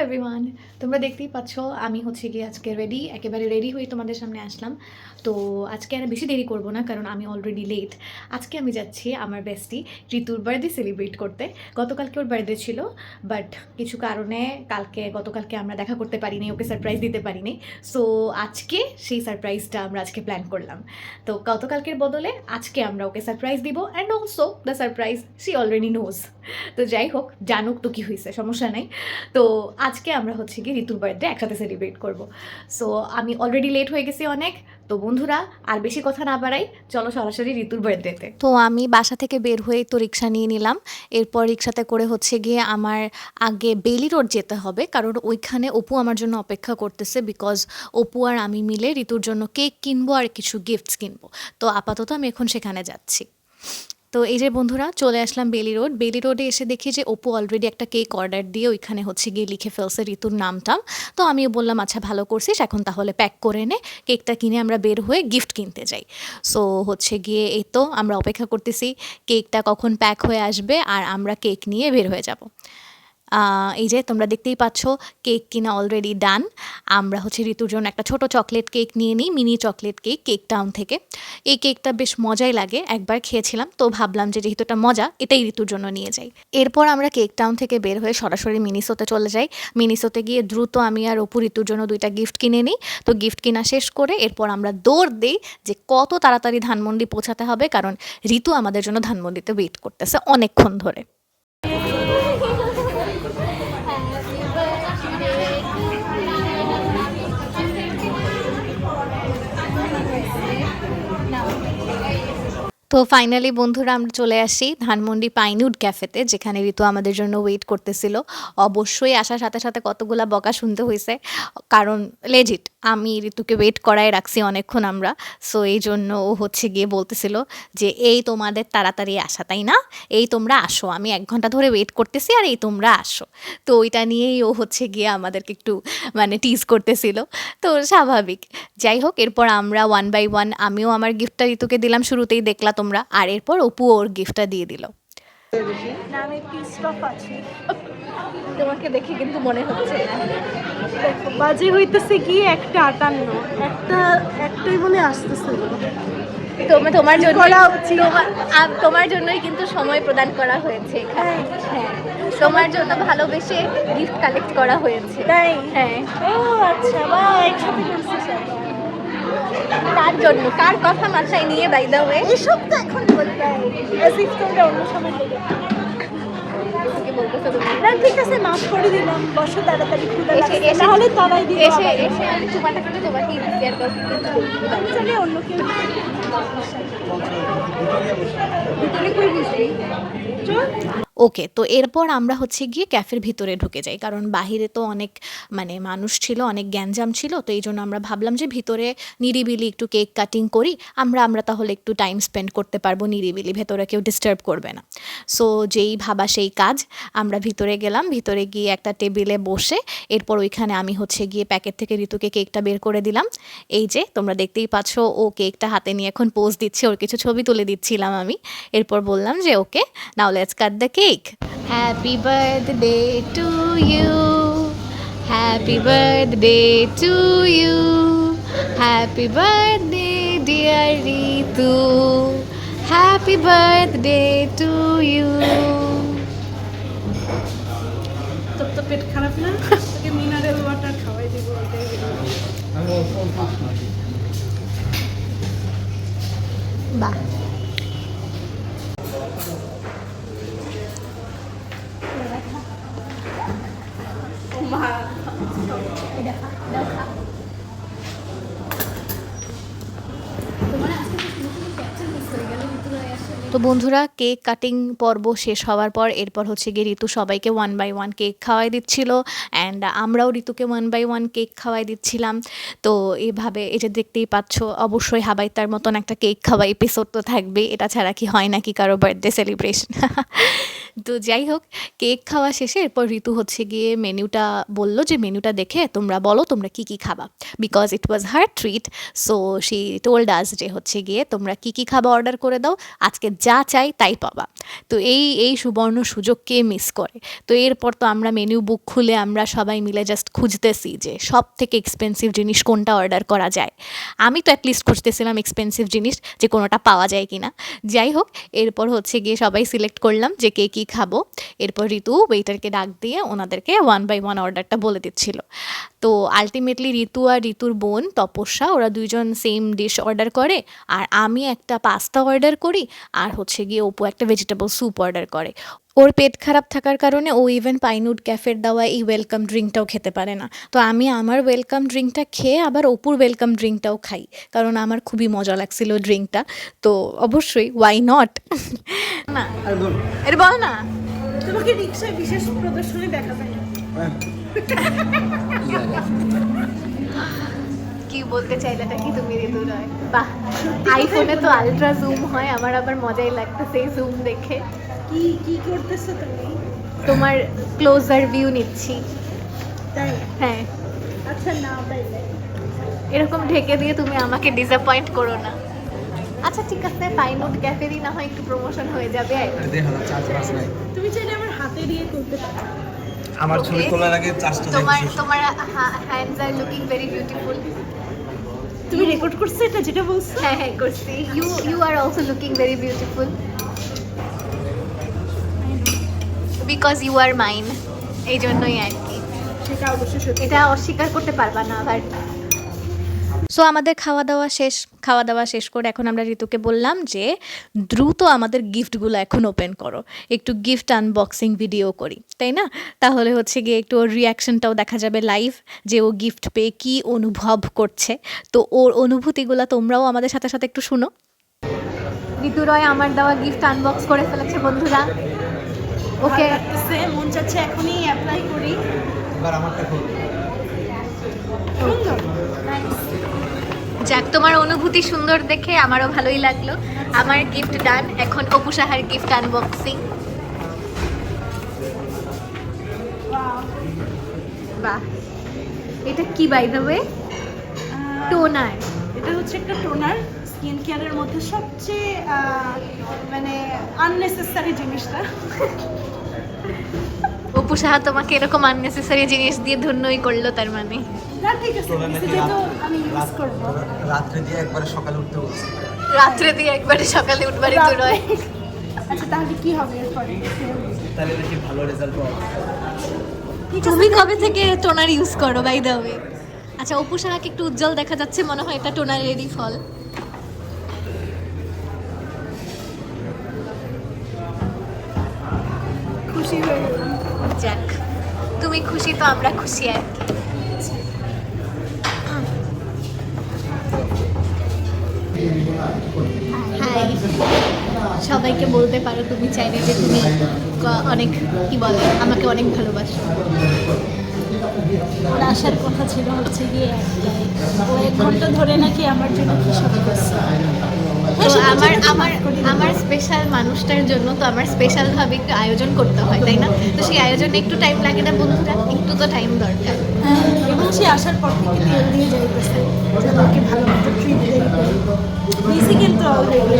Everyone, তোমরা দেখতেই পাচ্ছ আমি হচ্ছে গিয়ে আজকে রেডি, একেবারে রেডি হয়ে তোমাদের সামনে আসলাম। তো আজকে আর বেশি দেরি করব না, কারণ আমি অলরেডি লেট। আজকে আমি যাচ্ছি আমার বেস্টি ঋতুর বার্থডে সেলিব্রেট করতে। গতকালকে ওর বার্থডে ছিল, বাট কিছু কারণে গতকালকে আমরা দেখা করতে পারিনি, ওকে সারপ্রাইজ দিতে পারিনি। সো আজকে সেই সারপ্রাইজটা আমরা আজকে প্ল্যান করলাম। তো গতকালকের বদলে আজকে আমরা ওকে সারপ্রাইজ দিব, and also the surprise she already knows. তো যাই হোক, জানুক তো কি হয়েছে, সমস্যা নাই। তো আজকে আমরা হচ্ছে কি ঋতুর বার্থডে একসাথে সেলিব্রেট করব। সো আমি অলরেডি লেট হয়ে গেছি অনেক। তো বন্ধুরা, আর বেশি কথা না বাড়াই, চলো সরাসরি ঋতুর বার্থডেতে। তো আমি বাসা থেকে বের হয়ে তো রিক্সা নিয়ে নিলাম। এরপর রিক্সাতে করে হচ্ছে গিয়ে আমার আগে বেলি রোড যেতে হবে, কারণ ওইখানে অপু আমার জন্য অপেক্ষা করতেছে। বিকজ অপু আর আমি মিলে ঋতুর জন্য কেক কিনবো আর কিছু গিফটস কিনবো। তো আপাতত আমি এখন সেখানে যাচ্ছি। তো এই যে বন্ধুরা, চলে আসলাম বেলি রোড। বেলি রোডে এসে দেখি যে অপু অলরেডি একটা কেক অর্ডার দিয়ে ওইখানে হচ্ছে গিয়ে লিখে ফেলছে ঋতুর নামটা। তো আমিও বললাম আচ্ছা ভালো করছিস, এখন তাহলে প্যাক করে নে, কেকটা কিনে আমরা বের হয়ে গিফট কিনতে যাই। সো হচ্ছে গিয়ে এই তো আমরা অপেক্ষা করতেছি কেকটা কখন প্যাক হয়ে আসবে আর আমরা কেক নিয়ে বের হয়ে যাব। এই যে তোমরা দেখতেই পাচ্ছ কেক কিনা অলরেডি ডান। আমরা হচ্ছে ঋতুর জন্য একটা ছোট চকলেট কেক নিয়ে নিই, mini chocolate cake, cake town থেকে। এই কেকটা বেশ মজাই লাগে, একবার খেয়েছিলাম, তো ভাবলাম যে যেহেতু এটা মজা, এটাই ঋতুর জন্য নিয়ে যাই। এরপর আমরা কেক টাউন থেকে বের হয়ে সরাসরি মিনিসোতে চলে যাই। মিনিসোতে গিয়ে দ্রুত আমি আর অপু ঋতুর জন্য 2টা গিফট কিনে নিই। তো গিফট কিনা শেষ করে এরপর আমরা দৌড় দিই যে কত তাড়াতাড়ি ধানমন্ডি পৌঁছাতে হবে, কারণ ঋতু আমাদের জন্য ধানমন্ডিতে ওয়েট করতেছে অনেকক্ষণ ধরে। তো ফাইনালি বন্ধুরা, আমরা চলে আসি ধানমন্ডি পাইনউড ক্যাফেতে, যেখানে ঋতু আমাদের জন্য ওয়েট করতেছিল। অবশ্যই আসার সাথে সাথে কতগুলা বকা শুনতে হয়েছে, কারণ লেজিট আমি ঋতুকে ওয়েট করায় রাখছি অনেকক্ষণ আমরা। সো এই জন্য ও হচ্ছে গিয়ে বলতেছিল যে এই তোমাদের তাড়াতাড়ি আসা, তাই না? এই তোমরা আসো, আমি 1 ঘন্টা ধরে ওয়েট করতেছি আর এই তোমরা আসো। তো ওইটা নিয়েই ও হচ্ছে গিয়ে আমাদেরকে একটু টিজ করতেছিল। তো স্বাভাবিক। যাই হোক, এরপর আমরা 1 বাই 1, আমিও আমার গিফটটা ঋতুকে দিলাম, শুরুতেই দেখলা তোমরা, আর এরপর অপু ওর গিফটটা দিয়ে দিল। তোমাকে দেখে কিন্তু মনে হচ্ছে না। দেখো বাজে হইতেছে কি 1:58, একটাই বলে আসতেছে। তোমার জন্য তোমার জন্যই কিন্তু সময় প্রদান করা হয়েছে এখানে। হ্যাঁ, তোমার জন্য ভালোবেসে গিফট কালেক্ট করা হয়েছে। তাই? হ্যাঁ। ও আচ্ছা, বা একসাথে করছিস। কার জন্য, কার কথা মাথায় নিয়ে বাই দ্য ওয়ে এসব তো এখন বলতে অ্যাজ ইফ তোমরা অন্য সময় বলে। বলতেছো তুমি? না ঠিক আছে, মাফ করে দিলাম, বসো তাড়াতাড়ি, ক্ষুধা এসে লাগছে, এসে তাহলে তারাই দিও। এসে আমি তোমারটা কিন্তু তোমাকেই দিচ্ছি, আর কাউকে কিন্তু বলতে আমি জানি অন্য কেউ ভিতরে কই বুঝলি। চল। ওকে, তো এরপর আমরা হচ্ছে গিয়ে ক্যাফের ভিতরে ঢুকে যাই, কারণ বাহিরে তো অনেক মানুষ ছিল, অনেক গ্যাঞ্জাম ছিল। তো এই জন্য আমরা ভাবলাম যে ভিতরে নিরিবিলি একটু কেক কাটিং করি, আমরা তাহলে একটু টাইম স্পেন্ড করতে পারবো নিরিবিলি, ভেতরে কেউ ডিস্টার্ব করবে না। সো যেই ভাবা সেই কাজ, আমরা ভিতরে গেলাম। ভিতরে গিয়ে একটা টেবিলে বসে এরপর ওইখানে আমি হচ্ছে গিয়ে প্যাকেট থেকে ঋতুকে কেকটা বের করে দিলাম। এই যে তোমরা দেখতেই পাচ্ছ, ও কেকটা হাতে নিয়ে এখন পোজ দিচ্ছে, ওর কিছু ছবি তুলে দিচ্ছিলাম আমি। এরপর বললাম যে okay, now let's cut the cake. Happy birthday to you. Happy birthday to you. Happy birthday dear Ritu. Happy birthday to you. তোর তো পেট খারাপ না? তোকে মিনারেল ওয়াটার খাওয়াই দিব। বাহ, তো বন্ধুরা, কেক কাটিং পর্ব শেষ হওয়ার পর এরপর হচ্ছে গিয়ে ঋতু সবাইকে 1 বাই 1 কেক খাওয়াই দিচ্ছিল, অ্যান্ড আমরাও ঋতুকে 1 বাই 1 কেক খাওয়াই দিচ্ছিলাম। তো এইভাবে, এই যে দেখতেই পাচ্ছ, অবশ্যই হাবাইতার মতন একটা কেক খাওয়া এপিসোড তো থাকবে, এটা ছাড়া কি হয় নাকি কারো বার্থডে সেলিব্রেশন। তো যাই হোক, কেক খাওয়া শেষে এরপর ঋতু হচ্ছে গিয়ে মেনুটা বললো যে মেনুটা দেখে তোমরা বলো তোমরা কি কি খাবা, because it was her treat. So she told us যে হচ্ছে গিয়ে তোমরা কি কি খাবা অর্ডার করে দাও, আজকে যা চাই তাই পাবা। তো এই সুবর্ণ সুযোগকে মিস করে। তো এরপর তো আমরা মেনু বুক খুলে আমরা সবাই মিলে জাস্ট খুঁজতেছি যে সব থেকে এক্সপেন্সিভ জিনিস কোনটা অর্ডার করা যায়। আমি তো অ্যাটলিস্ট খুঁজতেছিলাম এক্সপেন্সিভ জিনিস যে কোনোটা পাওয়া যায় কি না। যাই হোক, এরপর হচ্ছে গিয়ে সবাই সিলেক্ট করলাম যে কে কী খাবো। এরপর ঋতু ওয়েটারকে ডাক দিয়ে ওনাদেরকে 1 by 1 অর্ডারটা বলে দিচ্ছিল। তো আলটিমেটলি ঋতু আর ঋতুর বোন তপস্যা ওরা দুইজন সেম ডিশ অর্ডার করে, আর আমি একটা পাস্তা অর্ডার করি, আর হচ্ছে গিয়ে অপু একটা ভেজিটেবল স্যুপ অর্ডার করে। ওর পেট খারাপ থাকার কারণে ও ইভেন পাইনুড ক্যাফের দেওয়া এই ওয়েলকাম ড্রিঙ্কটাও খেতে পারে না। তো আমি আমার ওয়েলকাম ড্রিঙ্কটা খেয়ে আবার অপুর ওয়েলকাম ড্রিঙ্কটাও খাই, কারণ আমার খুবই মজা লাগছিল ড্রিঙ্কটা। তো অবশ্যই ওয়াই নট। না এটা বল না। তোমাকে রিক্সায় বিশেষ প্রদর্শনী দেখা যায়। কি বলতে চাইলাটা কি তুমি ঋতু রয়? বাহ, আইফোনে তো আলট্রা জুম হয়, আমার আবার মজাই লাগতেছে এই জুম দেখে। কি কি করতেছো তুমি? তোমার ক্লোজার ভিউ নিচ্ছি। তাই? হ্যাঁ। আচ্ছা নাও তাইলে। এরকম ঢেকে দিয়ে তুমি আমাকে ডিসঅ্যাপয়েন্ট করো না। আচ্ছা ঠিক আছে, পাইনুড ক্যাফেরই না হয় একটু প্রমোশন হয়ে যাবে। তুমি চাইলে আমার হাতে দিয়ে করতে পারো। আমার ছবি তোলার আগে চার্জটা তোমার hands are looking very beautiful. তুমি রেকর্ড করছো এটা যেটা বলছো? হ্যাঁ হ্যাঁ করছি। You are also looking very beautiful because you are mine, এই জন্যই আর কি। সেটা অবশ্যই সত্যি। এটা অস্বীকার করতে পারবা না আবার। সো আমাদের খাওয়া দাওয়া শেষ করে এখন আমরা ঋতুকে বললাম যে দ্রুত আমাদের গিফটগুলো এখন ওপেন করো, একটু গিফট আনবক্সিং ভিডিও করি, তাই না? তাহলে হচ্ছে গিয়ে একটু ওর রিয়াকশনটাও দেখা যাবে লাইভ, যে ও গিফট পেয়ে কী অনুভব করছে। তো ওর অনুভূতিগুলো তোমরাও আমাদের সাথে সাথে একটু শুনো। ঋতু রয় আমার দেওয়া গিফট আনবক্স করে ফেলেছে বন্ধুরা। ওকে মন চাচ্ছে এখনই অ্যাপ্লাই করি। এবার আমারটা খুব সুন্দর। যাক, তোমার অনুভূতি সুন্দর দেখে আমারও ভালোই লাগলো। আমার গিফট ডান, এখন অপু সাহার গিফট আনবক্সিং। বাহ, এটা কি বাই দ্য ওয়ে? টোনার। এটা হচ্ছে একটা টোনার, স্কিন কেয়ারের মধ্যে সবচেয়ে মানে আননেসেসারি জিনিসটা। অপু সাহা তোমাকে এরকম আননেসেসারি জিনিস দিয়ে ধন্যই করলো তার মানে। না ঠিক আছে, যেহেতু আমি ইউজ করব। রাত্রে দিয়ে একবারে সকালে উঠতে বলছি। রাত্রে দিয়ে একবারে সকালে উঠবার ঋতু রয়। আচ্ছা তাহলে কি হবে এরপরে? তাহলে দেখি ভালো রেজাল্ট পাবো। তুমি কবে থেকে টোনার ইউজ করো বাই দ্য ওয়ে? আচ্ছা, অপু সাহাকে একটু উজ্জ্বল দেখা যাচ্ছে, মনে হয় এটা টোনারেরই ফল। খুশি হয়ে গেলাম। যাক, তুমি খুশি তো আমরা খুশি আর কি। হাই, সবাইকে বলতে পারো তুমি চাইলে যে তুমি অনেক কি বলে আমাকে অনেক ভালোবাসো। ওর আসার কথা ছিল হচ্ছে গিয়ে একটাই, ও 1 ঘন্টা ধরে নাকি আমার জন্য কি সব করছে। তো আমার স্পেশাল মানুষটার জন্য তো আমার স্পেশালভাবে একটু আয়োজন করতে হয়, তাই না? তো সেই আয়োজনে একটু টাইম লাগে না বন্ধুরা? একটু তো টাইম দরকার। এবং সে আসার পর থেকে তেল দিয়ে যাইতেছে যে তোকে ভালো মতো ট্রিট দেই নিয়েছি, কিন্তু অলরেডি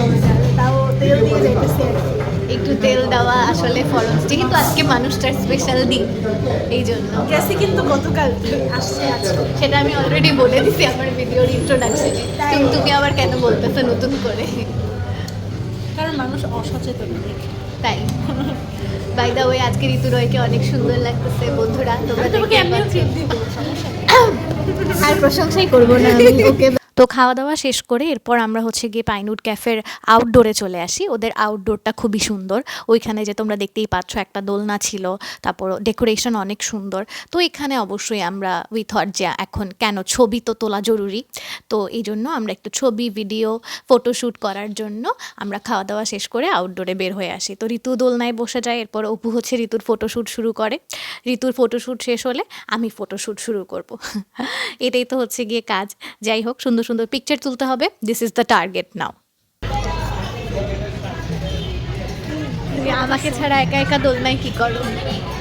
তাও তেল দিয়ে যাইতেছে আর কি। একটু তেল দেওয়া আসলে ফরজ, যেহেতু আজকে মানুষটার স্পেশাল দিন, এই জন্য। গেছে কিন্তু গতকাল আসছে আজকে। সেটা আমি অলরেডি বলে দিছি আমার ভিডিওর ইন্ট্রোডাকশনে। তুমি আবার কেন বলতেছো নতুন করে? কারণ মানুষ অসচেতন দেখে। তাই বাই দ্য ওয়ে আজকে ঋতু রয়কে অনেক সুন্দর লাগতেছে বন্ধুরা, তোমরা তোমাকে দেখতে এমনিও পাচ্ছ। ট্রিট দিব, সমস্যা নেই। আর প্রশংসাই করবো না আমি ওকে। তো খাওয়া দাওয়া শেষ করে এরপর আমরা হচ্ছে গিয়ে পাইনুড ক্যাফের আউটডোরে চলে আসি। ওদের আউটডোরটা খুবই সুন্দর, ওইখানে যে তোমরা দেখতেই পাচ্ছ একটা দোলনা ছিল, তারপর ডেকোরেশন অনেক সুন্দর। তো এখানে অবশ্যই আমরা উই থট যে এখন কেন ছবি তো তোলা জরুরি, তো এই জন্য আমরা একটু ছবি ভিডিও ফটোশ্যুট করার জন্য আমরা খাওয়া দাওয়া শেষ করে আউটডোরে বের হয়ে আসি। তো ঋতু দোলনায় বসে যায়, এরপর অপু হচ্ছে ঋতুর ফটোশ্যুট শুরু করে। ঋতুর ফটোশ্যুট শেষ হলে আমি ফটোশ্যুট শুরু করব। এটাই তো হচ্ছে গিয়ে কাজ। যাই হোক, সুন্দর সুন্দর পিকচার তুলতে হবে, দিস ইজ দ্য টার্গেট নাও। আমাকে ছাড়া একা একা দোলনায় কি করো?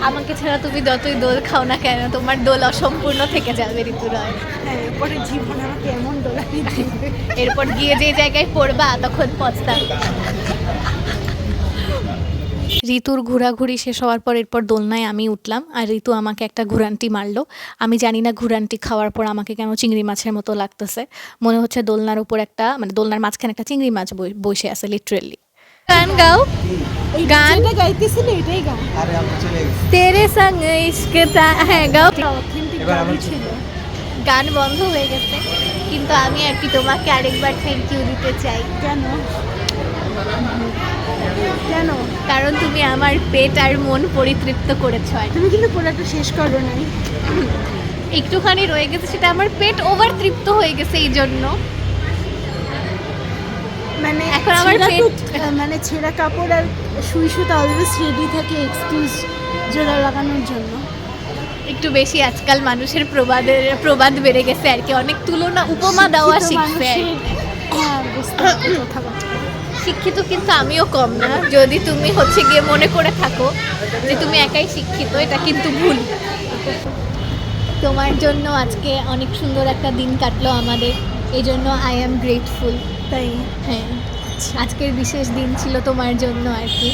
আমাকে ছাড়া তুমি যতই দোল খাও না কেন, তোমার দোল অসম্পূর্ণ থেকে যাবে ঋতু রয়। হ্যাঁ, এরপরে জীবন আমাকে এমন দোলাই দিবে। এরপর গিয়ে যে জায়গায় পড়বা তখন পছতাবে। ঋতুর ঘোরাঘুরি শেষ হওয়ার পর এরপর দোলনায় আমি উঠলাম আর ঋতু আমাকে একটা ঘুরান্টি মারলো। আমি জানি না ঘুরান্টি খাওয়ার পর আমাকে কেন চিংড়ি মাছের মতো লাগতেছে, মনে হচ্ছে দোলনার উপর একটা মানে দোলনার মাঝখানে একটা চিংড়ি মাছ বসে আছে লিটারেলি। গান গাও, এই গান। যেটা গাইতেছিল এটাই গান। আরে আমরা চলে গেছি। তেরে সঙ্গে ইশক হ্যাঁ গাও। অথেন্টিক এবার গানই আমার ছিল। গান বন্ধ হয়ে গেছে, কিন্তু আমি আর কি তোমাকে আরেকবার থ্যাংক ইউ দিতে চাই। কেন কেন? কারণ তুমি আমার পেট আর মন পরিতৃপ্ত করেছো। আর তুমি কিন্তু পুরোটা শেষ করো নাই। একটুখানি রয়ে গেছে, সেটা আমার পেট ওভার তৃপ্ত হয়ে গেছে এই জন্য। মানে এখন আমার ছেঁড়া পেট- মানে ছেঁড়া কাপড় আর সুই সুতা অলওয়েজ রেডি থাকে এক্সকিউজ জোড়া লাগানোর জন্য। একটু বেশি আজকাল মানুষের প্রবাদ বেড়ে গেছে আর কি, অনেক তুলনা উপমা দেওয়া শিক্ষিত শিখছে আর কি। মানুষের- হ্যাঁ বুঝতে পারছি কথাবার্তা। শিক্ষিত কিন্তু আমিও কম না। যদি তুমি হচ্ছে গিয়ে মনে করে থাকো যে তুমি একাই শিক্ষিত, এটা কিন্তু ভুল। তোমার জন্য আজকে অনেক সুন্দর একটা দিন কাটলো আমাদের, এই জন্য আই অ্যাম গ্রেটফুল। তাই হ্যাঁ, আজকের বিশেষ দিন ছিল তোমার জন্য আর কি।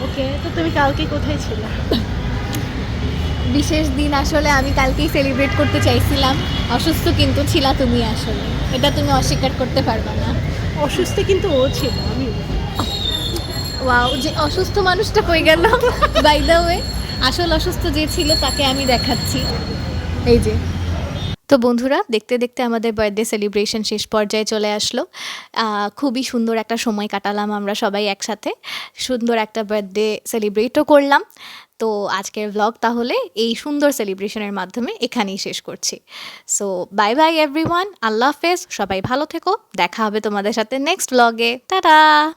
ওকে, তো তুমি কালকে কোথায় ছিলে? বিশেষ দিন আসলে আমি কালকেই সেলিব্রেট করতে চাইছিলাম, অসুস্থ কিন্তু ছিলা তুমি আসলে, এটা তুমি অস্বীকার করতে পারবে না। অসুস্থ কিন্তু ও ছিল, আমি ওয়াও, যে অসুস্থ মানুষটা কই গেল? বাই দ্য ওয়ে, আসল অসুস্থ যে ছিল তাকে আমি দেখাচ্ছি, এই যে। তো বন্ধুরা, দেখতে দেখতে আমাদের বার্থডে সেলিব্রেশন শেষ পর্যায়ে চলে আসলো। খুবই সুন্দর একটা সময় কাটালাম আমরা সবাই একসাথে, সুন্দর একটা বার্থডে সেলিব্রেটও করলাম। তো আজকের ব্লগ তাহলে এই সুন্দর সেলিব্রেশনের মাধ্যমে এখানেই শেষ করছি। সো বাই বাই এভরিওয়ান, আল্লাহ হাফেজ, সবাই ভালো থেকো, দেখা হবে তোমাদের সাথে নেক্সট ব্লগে। টাটা।